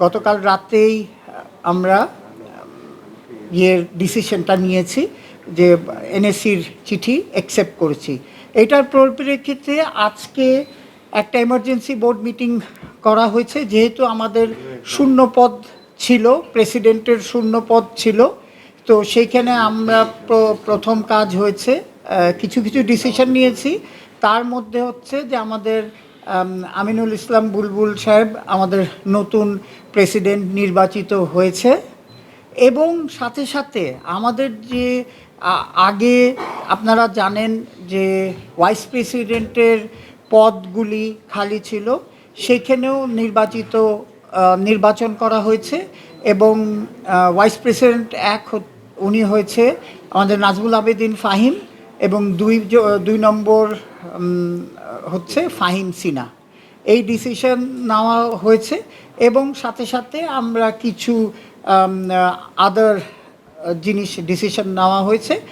গতকাল রাতেই আমরা ডিসিশনটা নিয়েছি যে এনএসসির চিঠি অ্যাকসেপ্ট করেছি। এটার পরিপ্রেক্ষিতে আজকে একটা এমার্জেন্সি বোর্ড মিটিং করা হয়েছে, যেহেতু আমাদের শূন্য পদ ছিল, প্রেসিডেন্টের শূন্য পদ ছিল। তো সেইখানে আমরা প্রথম কাজ হয়েছে কিছু কিছু ডিসিশন নিয়েছি। তার মধ্যে হচ্ছে যে আমাদের আমিনুল ইসলাম বুলবুল সাহেব আমাদের নতুন প্রেসিডেন্ট নির্বাচিত হয়েছে, এবং সাথে সাথে আমাদের যে আগে আপনারা জানেন যে ভাইস প্রেসিডেন্টের পদগুলি খালি ছিল, সেখানেও নির্বাচন করা হয়েছে, এবং ভাইস প্রেসিডেন্ট উনি হয়েছে আমাদের নাজমুল আবেদিন ফাহিম, এবং দুই নম্বর হচ্ছে ফাহিম সিনা। এই ডিসিশন নেওয়া হয়েছে, এবং সাথে সাথে আমরা কিছু আদার ডিসিশন নেওয়া হয়েছে।